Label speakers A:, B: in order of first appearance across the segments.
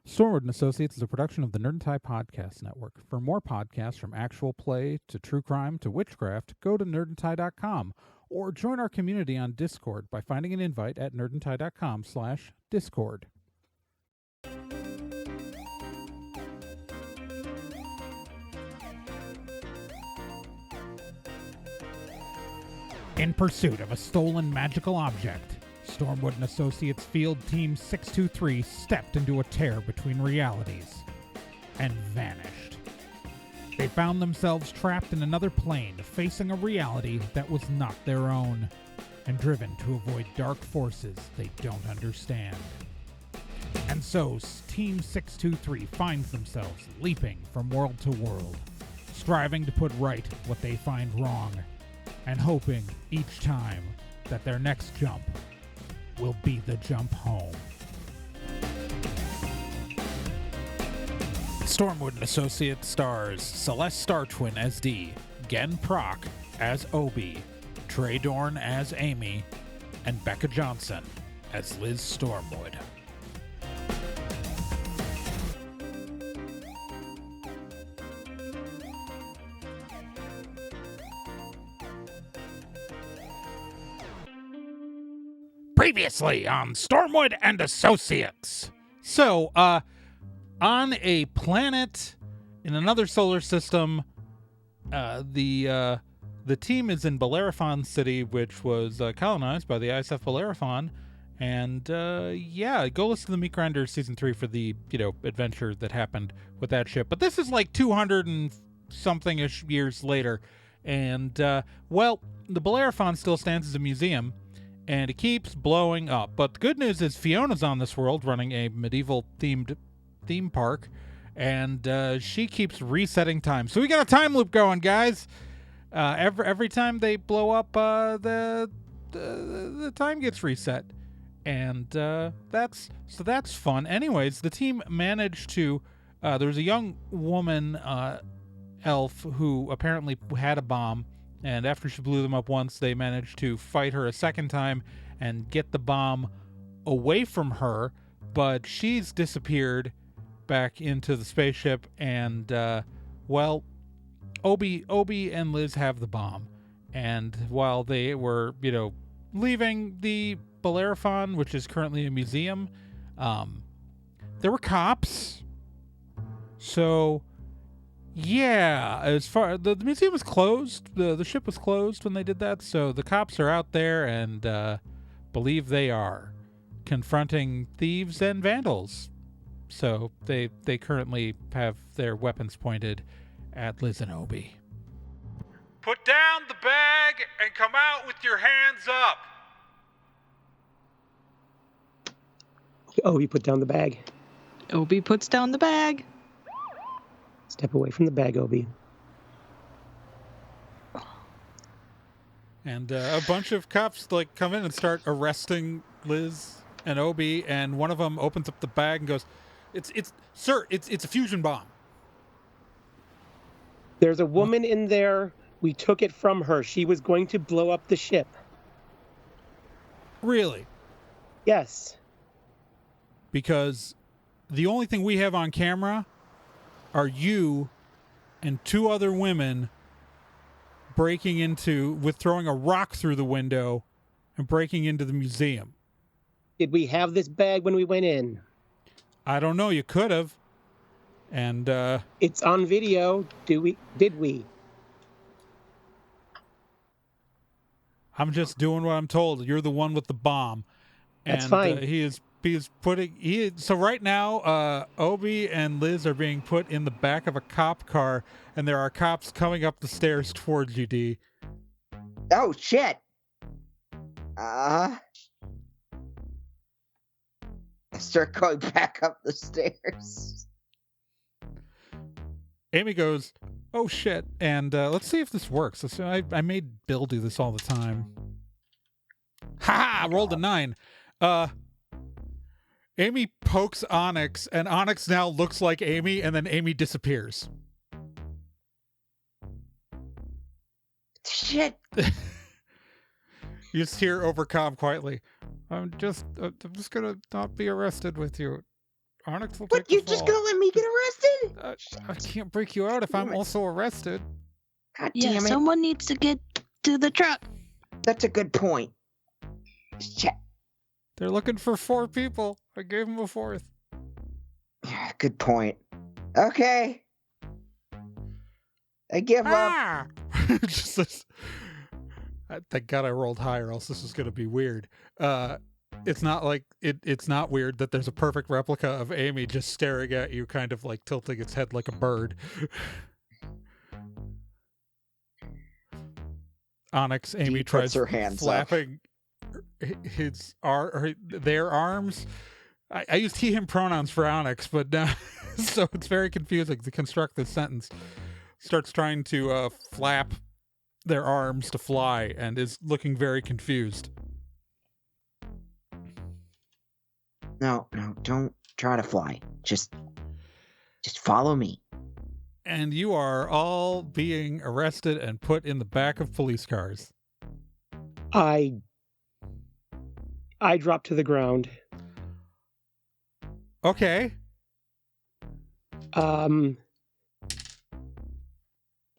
A: Stormwood and Associates is a production of the Nerd and Tie Podcast Network. For more podcasts from actual play to true crime to witchcraft, go to nerdandtie.com or join our community on Discord by finding an invite at nerdandtie.com/discord. In pursuit of a stolen magical object, Stormwood and Associates Field Team 623 stepped into a tear between realities and vanished. They found themselves trapped in another plane, facing a reality that was not their own, and driven to avoid dark forces they don't understand. And so, Team 623 finds themselves leaping from world to world, striving to put right what they find wrong, and hoping each time that their next jump will be the jump home. Stormwood and Associates stars Celeste Star Twin as Dee, Gen Proc as Obie, Trey Dorn as Amy, and Becca Johnson as Liz Stormwood. Previously on Stormwood and Associates. So, on a planet in another solar system, the team is in Bellerophon City, which was colonized by the ISF Bellerophon. And, go listen to the Meat Grinder Season 3 for the, adventure that happened with that ship. But this is like 200 and something-ish years later. And, the Bellerophon still stands as a museum, and it keeps blowing up. But the good news is Fiona's on this world running a medieval-themed theme park, and she keeps resetting time. So we got a time loop going, guys. Every time they blow up, the time gets reset, and that's fun. Anyways, the team managed to. There was a young woman elf who apparently had a bomb. And after she blew them up once, they managed to fight her a second time and get the bomb away from her. But she's disappeared back into the spaceship. And, Obie and Liz have the bomb. And while they were, leaving the Bellerophon, which is currently a museum, there were cops. So... yeah, as far the museum was closed, the ship was closed when they did that, so the cops are out there and believe they are confronting thieves and vandals. So they currently have their weapons pointed at Liz and Obie. Put down the bag and come out with your hands up.
B: Obie put down the bag.
C: Obie puts down the bag.
B: Step away from the bag, Obie.
A: And a bunch of cops come in and start arresting Liz and Obie, and one of them opens up the bag and goes, "It's a fusion bomb."
B: There's a woman in there. We took it from her. She was going to blow up the ship.
A: Really?
B: Yes.
A: Because the only thing we have on camera are you and two other women throwing a rock through the window and breaking into the museum.
B: Did we have this bag when we went in?
A: I don't know. You could have. And
B: it's on video. Did we?
A: I'm just doing what I'm told. You're the one with the bomb.
B: That's
A: and,
B: fine.
A: So right now, Obie and Liz are being put in the back of a cop car, and there are cops coming up the stairs towards you, Dee.
D: Oh, shit. I start going back up the stairs.
A: Amy goes, "Oh, shit." And let's see if this works. I made Bill do this all the time. Ha! Rolled a 9. Amy pokes Onyx, and Onyx now looks like Amy, and then Amy disappears.
D: Shit.
A: You just hear over comm quietly, I'm just gonna not be arrested with you. Onyx will
D: But
A: take the
D: you're just
A: fall.
D: gonna let me get arrested?
A: I can't break you out if I'm
D: Damn it.
A: also arrested.
D: God
C: Yeah,
D: damn it.
C: someone needs to get to the truck.
D: That's a good point. Shit.
A: They're looking for 4 people. I gave them a 4th.
D: Yeah, good point. Okay. I give up.
A: Ah! Just this. Thank God I rolled higher, else this is going to be weird. It's not like it's not weird that there's a perfect replica of Amy just staring at you, kind of like tilting its head like a bird. Onyx, Amy
D: Dee
A: tries
D: puts her hands
A: flapping their arms. I used he, him pronouns for Onyx, but so it's very confusing to construct this sentence. Starts trying to flap their arms to fly and is looking very confused.
D: No, don't try to fly. Just follow me.
A: And you are all being arrested and put in the back of police cars.
B: I drop to the ground.
A: Okay.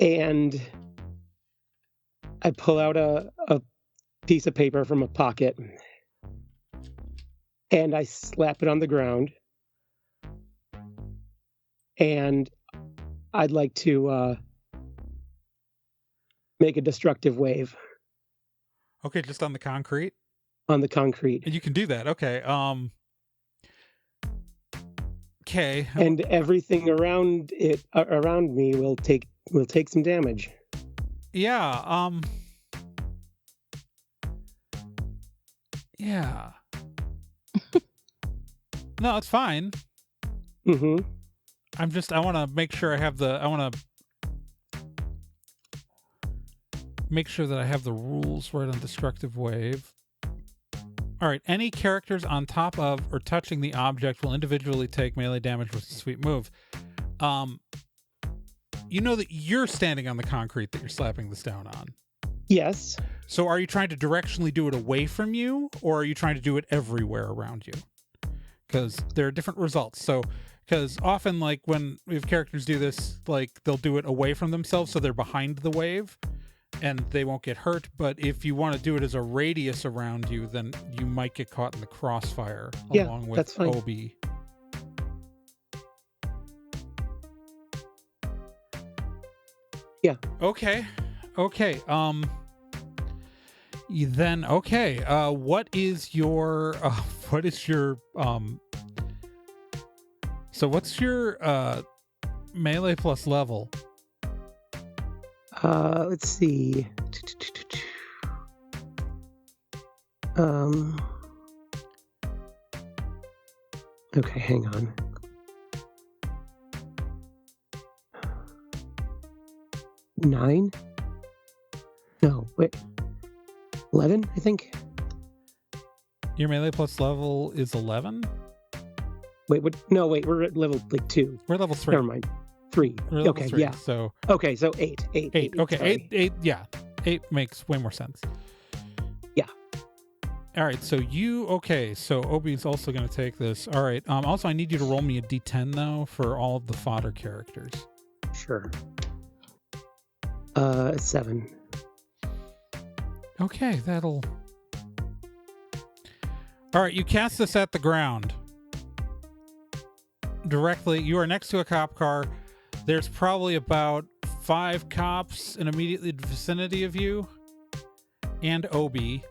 B: And I pull out a piece of paper from a pocket and I slap it on the ground. And I'd like to make a destructive wave
A: Okay, just on the concrete?
B: on the concrete.
A: And you can do that. Okay. Okay.
B: And everything around it around me will take some damage.
A: Yeah. Yeah. No, it's fine.
B: Mm-hmm.
A: I want to make sure I want to make sure that I have the rules right on destructive wave. All right, any characters on top of or touching the object will individually take melee damage with a sweep move. You know that you're standing on the concrete that you're slapping this down on.
B: Yes.
A: So are you trying to directionally do it away from you, or are you trying to do it everywhere around you? Because there are different results. So, because often, like, when we have characters do this, like, they'll do it away from themselves, so they're behind the wave, and they won't get hurt. But if you want to do it as a radius around you, then you might get caught in the crossfire,
B: Yeah,
A: along with
B: that's fine.
A: Obie.
B: Yeah.
A: Okay. Then okay. What is your so what's your melee plus level?
B: Let's see. Okay, hang on. Nine? No, wait. 11, I think.
A: Your melee plus level is 11?
B: Wait, what? No, wait, we're at level like 2.
A: We're level 3.
B: Never mind. 3.
A: We're level
B: Okay,
A: 3,
B: yeah.
A: So
B: Okay, so 8. 8.
A: Okay,
B: sorry.
A: 8, yeah. 8 makes way more sense.
B: Yeah.
A: All right, so so Obie's also going to take this. All right, also I need you to roll me a d10, though, for all of the fodder characters.
B: Sure. 7.
A: Okay, that'll... All right, you cast this at the ground. Directly, you are next to a cop car. There's probably about 5 cops in immediately vicinity of you. And Obie.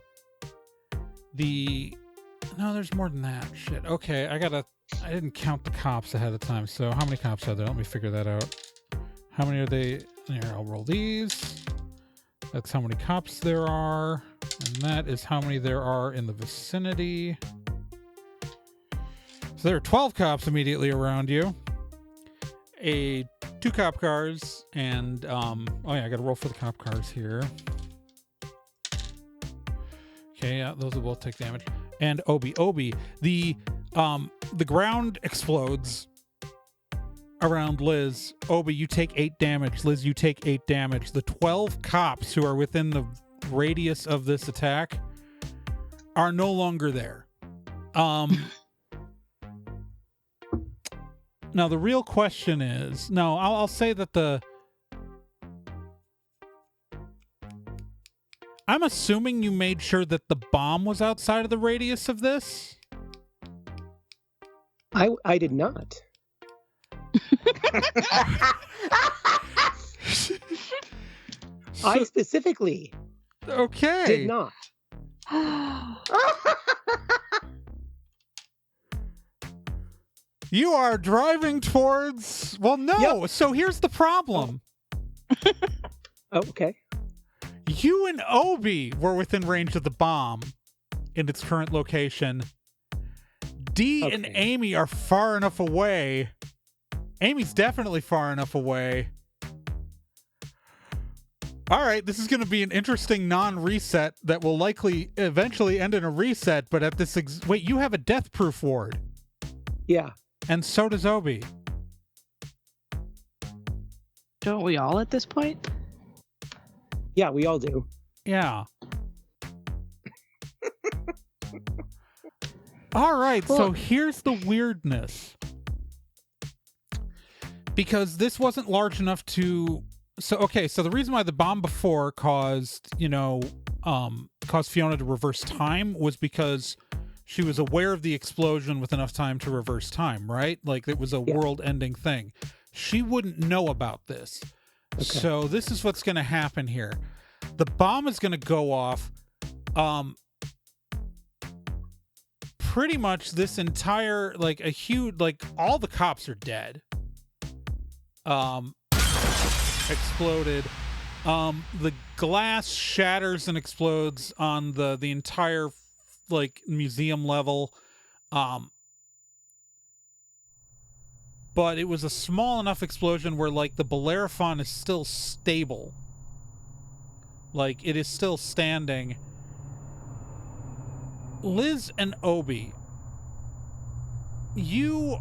A: No, there's more than that. Shit. Okay, I didn't count the cops ahead of time, so how many cops are there? Let me figure that out. How many are they? Here, I'll roll these. That's how many cops there are. And that is how many there are in the vicinity. So there are 12 cops immediately around you. 2 cop cars, and oh yeah, I gotta roll for the cop cars here. Okay, yeah, those will both take damage. And Obie, the ground explodes around Liz. Obie, you take 8 damage. Liz, you take 8 damage. The 12 cops who are within the radius of this attack are no longer there. Now, the real question is... No, I'll say that the... I'm assuming you made sure that the bomb was outside of the radius of this?
B: I did not. I specifically
A: Okay.
B: did not.
A: You are driving towards... Well, no.
B: Yep.
A: So here's the problem.
B: Oh, okay.
A: You and Obie were within range of the bomb in its current location. Dee and
B: Okay.
A: Amy are far enough away. Amy's definitely far enough away. All right, this is going to be an interesting non-reset that will likely eventually end in a reset, but at this... Wait, you have a death-proof ward.
B: Yeah.
A: And so does Obie.
C: Don't we all at this point?
B: Yeah, we all do.
A: Yeah. All right, so here's the weirdness. Because this wasn't large enough to... So the reason why the bomb before caused Fiona to reverse time was because she was aware of the explosion with enough time to reverse time, right? Like, it was a world-ending thing. She wouldn't know about this.
B: Okay.
A: So this is what's going to happen here. The bomb is going to go off. Pretty much this entire, like, a huge, like, all the cops are dead. Exploded. The glass shatters and explodes on the entire, like, museum level. But it was a small enough explosion where, like, the Bellerophon is still stable. Like, it is still standing. Liz and Obie, you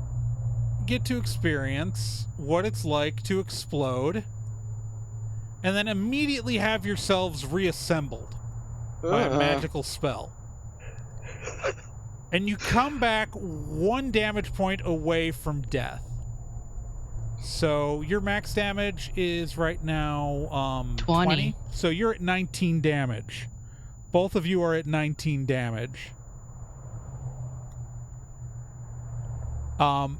A: get to experience what it's like to explode and then immediately have yourselves reassembled by a magical spell. And you come back 1 damage point away from death. So your max damage is right now 20. So you're at 19 damage. Both of you are at 19 damage. And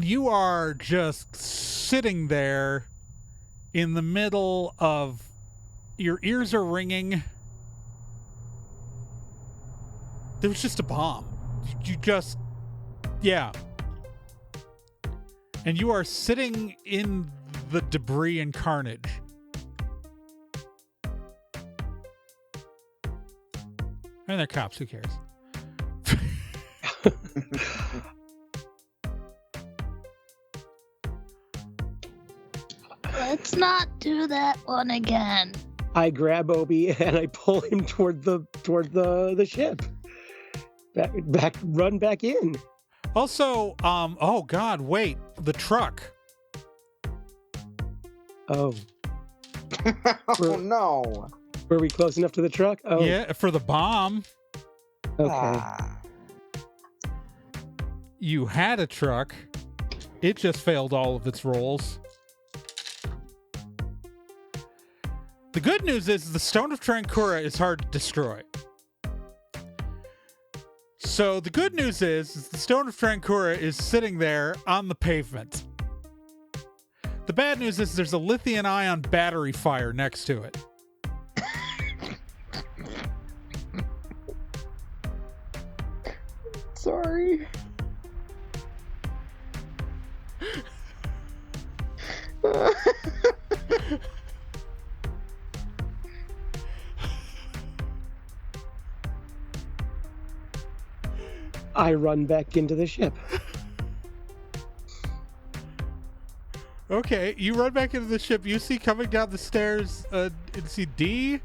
A: you are just sitting there in the middle of... Your ears are ringing. There was just a bomb. You just... Yeah. And you are sitting in the debris and carnage. And they're cops, who cares?
C: Let's not do that one again.
B: I grab Obie and I pull him toward the ship. Run back in.
A: Also, oh God, wait, the truck.
B: Oh.
D: Oh no.
B: Were we close enough to the truck? Oh.
A: Yeah, for the bomb.
B: Okay.
D: Ah.
A: You had a truck. It just failed all of its rolls. The good news is the Stone of Trancura is hard to destroy. So the good news is the Stone of Trancura is sitting there on the pavement. The bad news is there's a lithium-ion battery fire next to it.
D: Sorry.
B: I run back into the ship.
A: Okay, you run back into the ship. You see coming down the stairs, and see Dee,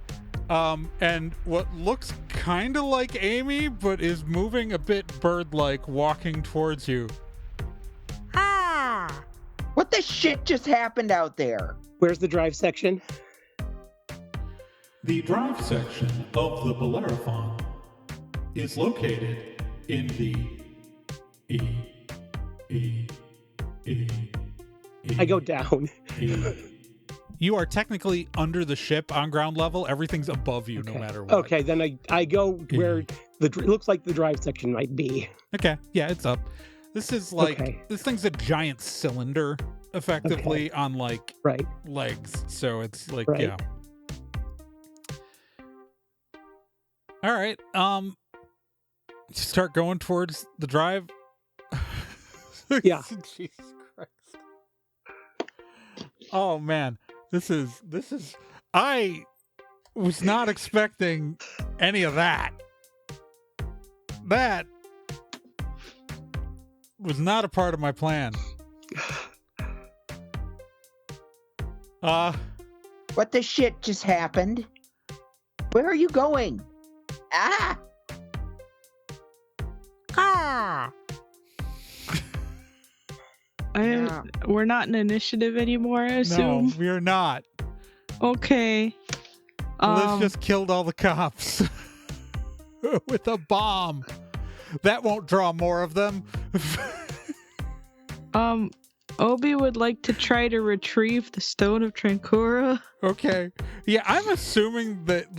A: and what looks kind of like Amy, but is moving a bit bird-like, walking towards you.
D: Ah! What the shit just happened out there?
B: Where's the drive section?
A: The drive section of the Bellerophon is located in the
B: I go down.
A: You are technically under the ship on ground level. Everything's above you, no matter what.
B: Okay, then I go where it looks like the drive section might be.
A: Okay, yeah, it's up. This is like this thing's a giant cylinder, effectively on like legs. So it's like yeah. All right. Start going towards the drive.
B: Yeah.
A: Jesus Christ. Oh man. This is I was not expecting any of that. That was not a part of my plan.
D: What the shit just happened? Where are you going? Ah!
C: We're not in initiative anymore, I assume.
A: No, we are not.
C: Okay.
A: Liz just killed all the cops with a bomb. That won't draw more of them.
C: Obie would like to try to retrieve the Stone of Trancura.
A: Okay. Yeah, I'm assuming that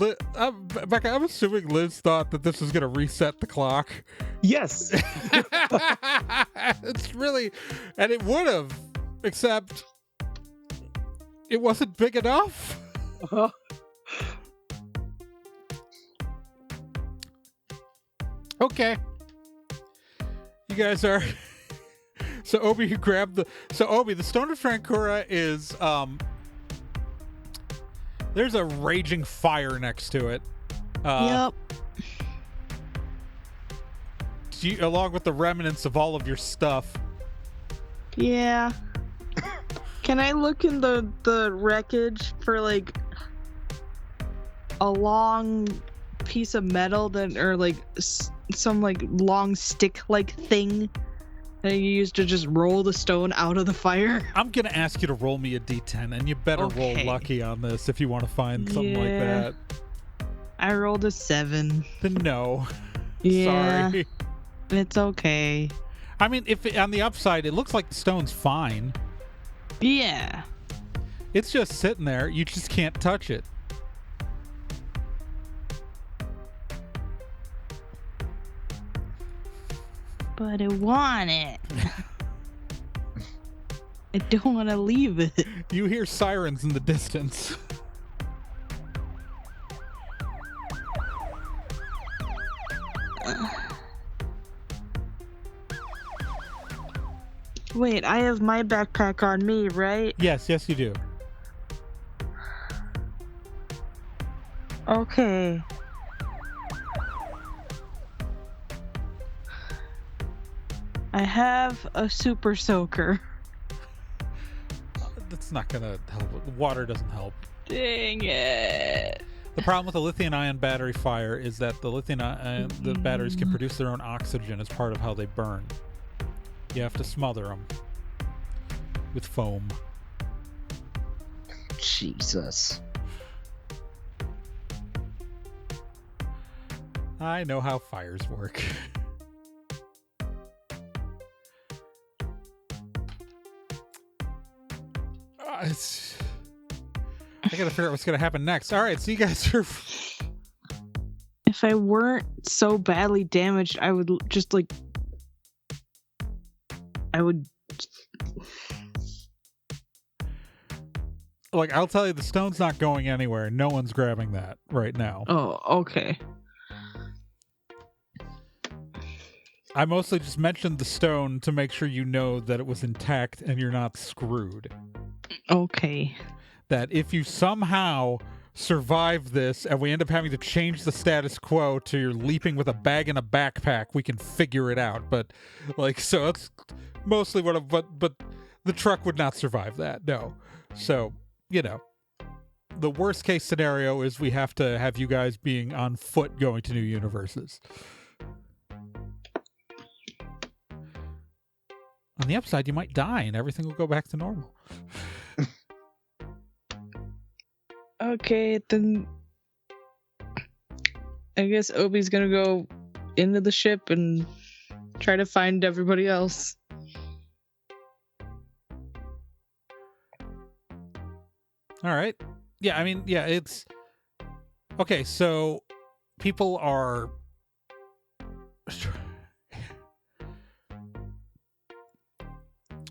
A: Becca, I'm assuming Liz thought that this was going to reset the clock.
B: Yes.
A: It's really, and it would have, except it wasn't big enough.
B: Uh-huh.
A: Okay. You guys are. So Obie, you grabbed the. So Obie, the Stone of Trancura is there's a raging fire next to it.
C: Yep.
A: Along with the remnants of all of your stuff.
C: Yeah. Can I look in the wreckage for like a long piece of metal that, or like some like long stick like thing that you use to just roll the stone out of the fire?
A: I'm gonna ask you to roll me a d10, and you better roll lucky on this if you want to find something like that.
C: I rolled a 7.
A: Then no.
C: Yeah.
A: Sorry.
C: It's okay.
A: I mean, on the upside, it looks like the stone's fine.
C: Yeah.
A: It's just sitting there. You just can't touch it.
C: But I want it. I don't want to leave it.
A: You hear sirens in the distance.
C: Wait, I have my backpack on me, right?
A: Yes, you do.
C: Okay. I have a super soaker.
A: That's not gonna help. Water doesn't help.
C: Dang it.
A: The problem with the lithium-ion battery fire is that the batteries can produce their own oxygen as part of how they burn. You have to smother them with foam.
D: Jesus.
A: I know how fires work. I gotta figure out what's gonna happen next. All right, so you guys are.
C: If I weren't so badly damaged, I would just like.
A: Like, I'll tell you, the stone's not going anywhere. No one's grabbing that right now.
C: Oh, okay.
A: I mostly just mentioned the stone to make sure you know that it was intact and you're not screwed.
C: Okay.
A: That if you somehow survive this and we end up having to change the status quo to you're leaping with a bag and a backpack, we can figure it out. But, like, so that's mostly what but the truck would not survive that, no. So, you know, the worst case scenario is we have to have you guys being on foot going to new universes. On the upside, you might die and everything will go back to normal.
C: Okay, then I guess Obie's gonna go into the ship and try to find everybody else.
A: All right. Yeah, I mean, yeah, it's okay. So people are.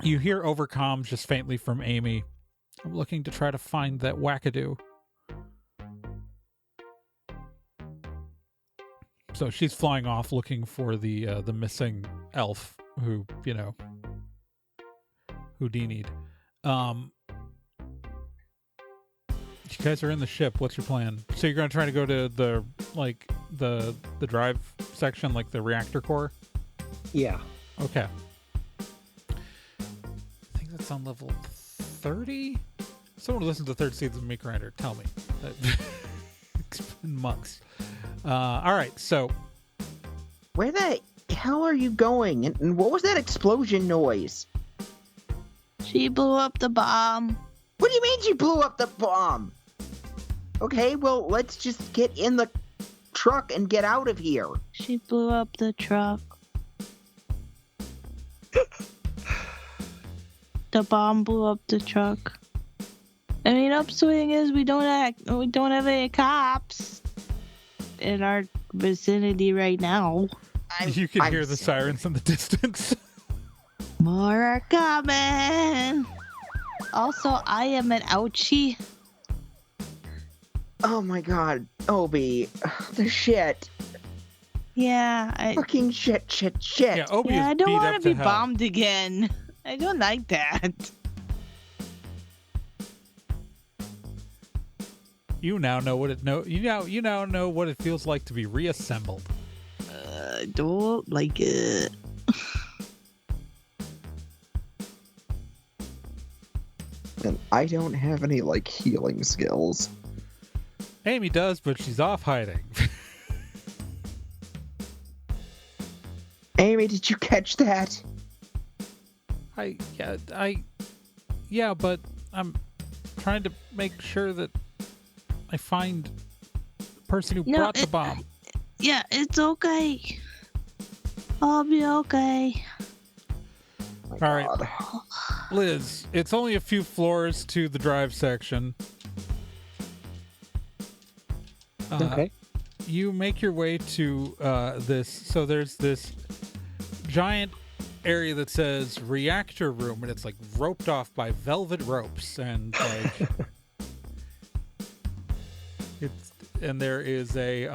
A: You hear overcom just faintly from Amy. I'm looking to try to find that wackadoo. So she's flying off looking for the missing elf who, you know, Houdini'd. You guys are in the ship. What's your plan? So you're going to try to go to the drive section, like the reactor core?
B: Yeah.
A: Okay. I think that's on level 30? Someone who listens to third season of Meat Grinder, tell me. It's been months. All right, so...
D: Where the hell are you going? And what was that explosion noise?
C: She blew up the bomb.
D: What do you mean she blew up the bomb? Okay, well, let's just get in the truck and get out of here.
C: She blew up the truck. The bomb blew up the truck. I mean, upswing is we don't have any cops in our vicinity right now.
A: You can hear the sirens in the distance.
C: More are coming. Also, I am an ouchie.
D: Oh my god, Obie, the shit.
C: Yeah,
D: Fucking shit.
A: Yeah, Obie is
C: I don't
A: beat
C: want
A: up
C: to be
A: hell.
C: bombed again. I don't like that.
A: You now know what it you now know what it feels like to be reassembled.
C: I don't like it.
E: And I don't have any, like, healing skills.
A: Amy does, but she's off hiding.
D: Amy, did you catch that?
A: Yeah, but I'm trying to make sure that I find the person who brought the bomb.
C: Yeah, it's okay. I'll be okay.
E: My
A: All right.
E: God.
A: Liz, it's only a few floors to the drive section.
B: Okay.
A: You make your way to this. So there's this giant area that says reactor room, and it's like roped off by velvet ropes, and like and there is a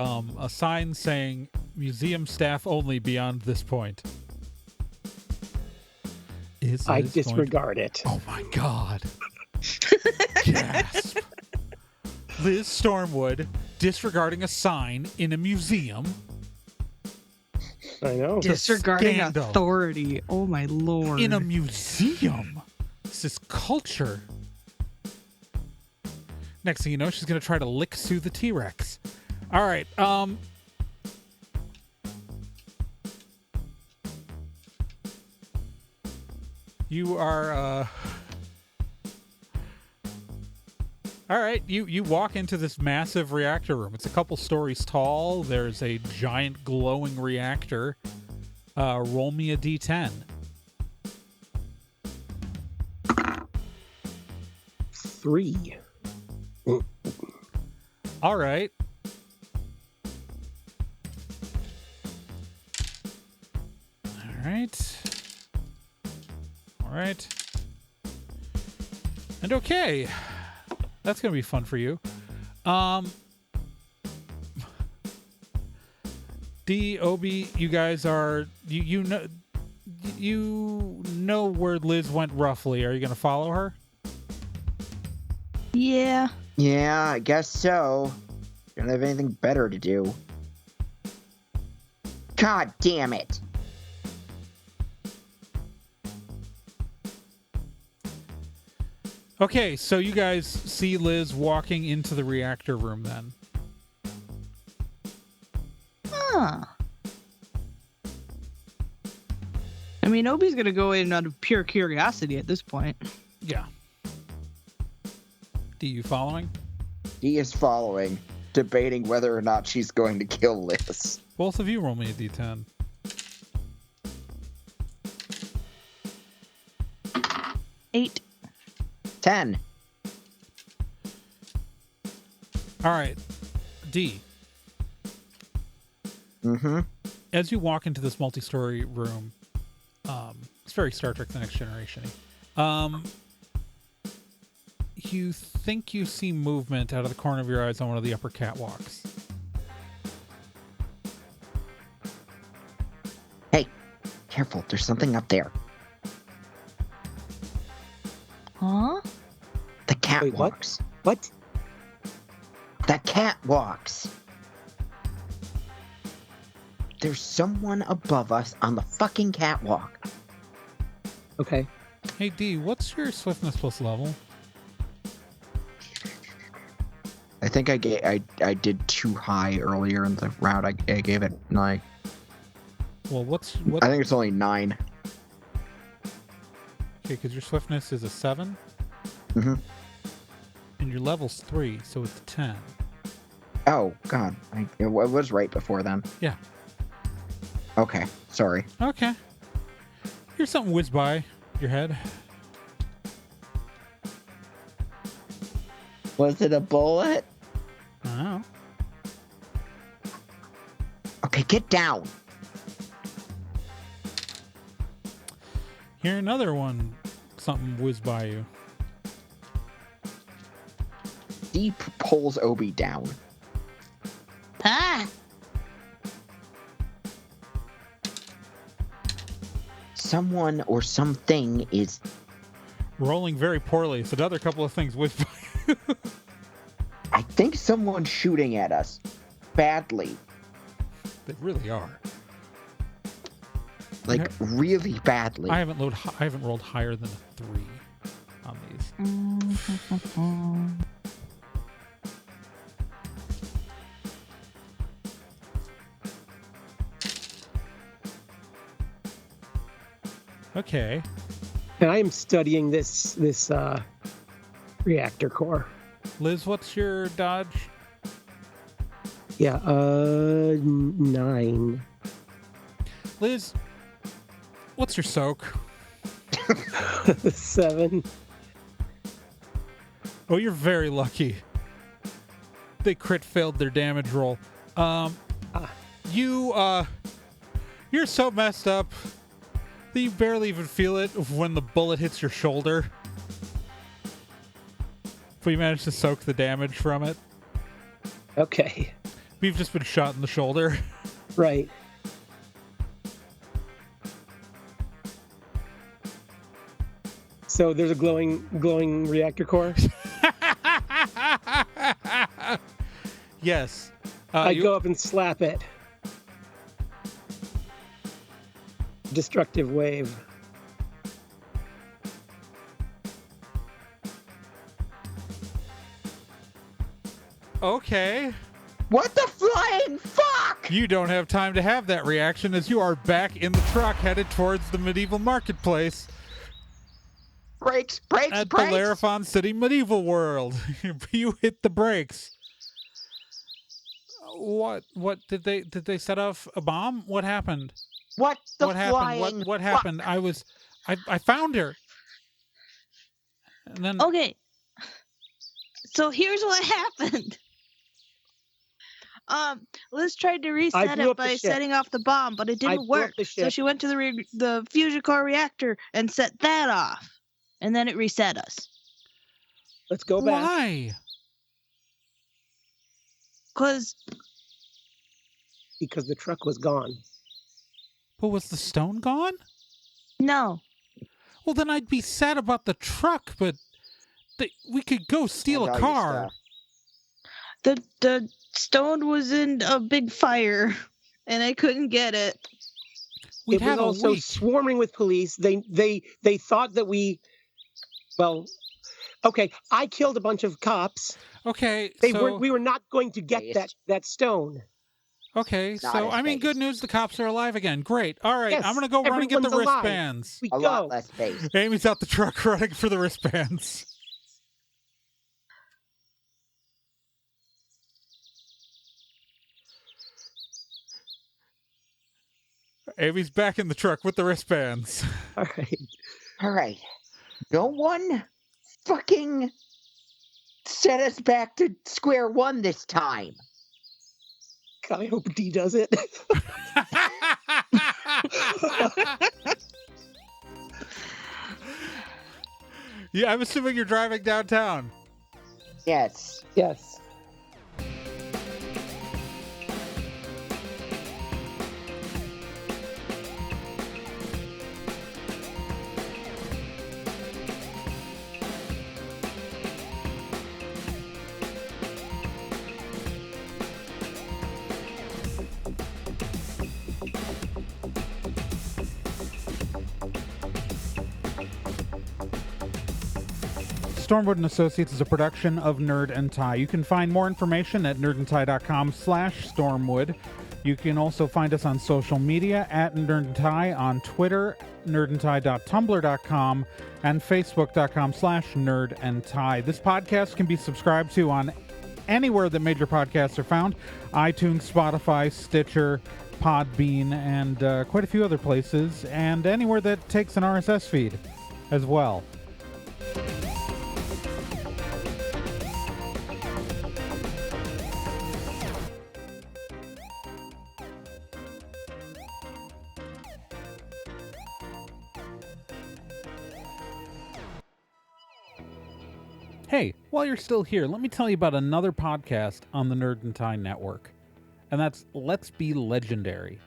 A: sign saying museum staff only beyond this point.
B: I disregard it.
A: Oh my god. Gasp. Liz Stormwood disregarding a sign in a museum.
B: I know.
C: Disregarding
A: scandal.
C: authority. Oh my lord.
A: In a museum. This is culture. Next thing you know, she's going to try to lick Sue the T-Rex. All right. You are, all right, you walk into this massive reactor room. It's a couple stories tall. There's a giant glowing reactor. Roll me a D10.
B: 3.
A: All right. All right. And okay. That's going to be fun for you. D, Obie, you guys are you know where Liz went roughly. Are you going to follow her?
C: Yeah.
D: Yeah, I guess so. Don't have anything better to do. God damn it.
A: Okay, so you guys see Liz walking into the reactor room then.
C: Huh. I mean, Obie's gonna go in out of pure curiosity at this point.
A: Yeah. D, you following?
E: He is following, debating whether or not she's going to kill Liz.
A: Both of you roll me a D10.
C: 8.
D: 10.
A: All right, D.
E: Mm-hmm.
A: As you walk into this multi-story room, it's very Star Trek: The Next Generation. You think you see movement out of the corner of your eyes on one of the upper catwalks.
D: Hey, careful. There's something up there.
C: Huh?
D: The cat
B: Wait, what?
D: walks.
B: What?
D: The cat walks. There's someone above us on the fucking catwalk.
B: Okay.
A: Hey D, what's your swiftness plus level?
E: I think I did too high earlier in the round. I gave it like
A: Well, what?
E: I think it's only 9.
A: Okay, because your swiftness is a 7.
E: Mm-hmm.
A: And your level's 3, so it's a 10.
E: Oh God, it was right before then.
A: Yeah.
E: Okay, sorry.
A: Okay. Here's something whiz by your head.
D: Was it a bullet?
A: I don't know.
D: Okay, get down.
A: Here another one. Something whiz by you.
E: Deep pulls Obie down.
C: Ah!
D: Someone or something is...
A: Rolling very poorly. So another couple of things whiz by you.
D: I think someone's shooting at us. Badly.
A: They really are.
D: Like, really badly.
A: I haven't rolled higher than a 3 on these. Okay.
B: And I am studying this reactor core.
A: Liz, what's your dodge?
B: Yeah, 9.
A: Liz, what's your soak?
B: 7.
A: Oh, you're very lucky. They crit failed their damage roll. You're so messed up that you barely even feel it when the bullet hits your shoulder. But you managed to soak the damage from it.
B: Okay.
A: We've just been shot in the shoulder.
B: Right. So there's a glowing reactor core.
A: Yes.
B: I go up and slap it. Destructive wave.
A: Okay.
D: What the flying fuck?
A: You don't have time to have that reaction as you are back in the truck headed towards the medieval marketplace
D: Brakes,
A: at
D: brakes,
A: the
D: brakes.
A: Larafon City medieval world. You hit the brakes. What did they set off a bomb? What happened?
D: What the
A: What
D: flying
A: happened? What
D: fuck?
A: happened? I found her. And then
C: Okay. So here's what happened. Liz tried to reset
B: blew
C: it
B: up the
C: by
B: ship.
C: setting off the bomb, but it
B: I
C: didn't
B: blew up
C: work.
B: the
C: So
B: ship.
C: she went to the fusion core reactor and set that off, and then it reset us.
B: Let's go back.
A: why?
C: Cause
B: Because the truck was gone.
A: But was the stone gone?
C: no,
A: Well, then I'd be sad about the truck, but we could go steal a
E: Value
A: car.
E: stuff.
C: the stone was in a big fire, and I couldn't get it.
A: We'd
B: It was
A: have a
B: also
A: week.
B: swarming with police. They thought that okay, I killed a bunch of cops.
A: Okay,
B: We were not going to get
E: Based.
B: that stone.
A: okay,
E: Not
A: so
E: as
A: I mean, good
E: based.
A: news. The cops are alive again. Great. All right,
B: Yes,
A: I'm gonna go run and get the
B: everyone's alive.
A: wristbands.
B: We
E: A
B: go.
E: lot less based.
A: Amy's out the truck running for the wristbands. Amy's back in the truck with the wristbands.
B: All right.
D: All right. No one fucking set us back to square one this time.
B: God, I hope D does it.
A: Yeah, I'm assuming you're driving downtown.
D: Yes.
B: Yes.
A: Stormwood and Associates is a production of Nerd and Tie. You can find more information at nerdandtie.com/stormwood. You can also find us on social media at Nerd and Tie on Twitter, nerdandtie.tumblr.com, and facebook.com/nerdandtie. This podcast can be subscribed to on anywhere that major podcasts are found: iTunes, Spotify, Stitcher, Podbean, and quite a few other places, and anywhere that takes an RSS feed as well. Hey, while you're still here, let me tell you about another podcast on the Nerd and Tie Network, and that's Let's Be Legendary.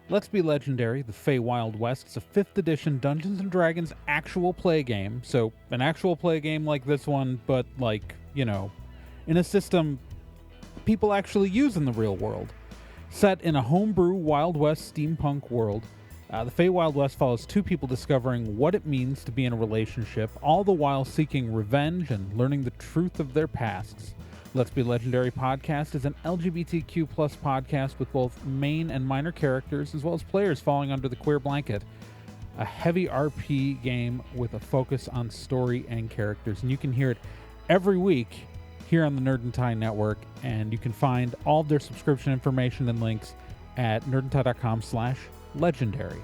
A: Let's Be Legendary, the Feywild West, is a 5th edition Dungeons & Dragons actual play game, so an actual play game like this one, but like, you know, in a system people actually use in the real world. Set in a homebrew Wild West steampunk world, the Feywild West follows two people discovering what it means to be in a relationship, all the while seeking revenge and learning the truth of their pasts. Let's Be Legendary podcast is an LGBTQ+ podcast with both main and minor characters, as well as players falling under the queer blanket. A heavy RP game with a focus on story and characters. And you can hear it every week here on the Nerd and Tie Network, and you can find all of their subscription information and links at nerdandtie.com/legendary.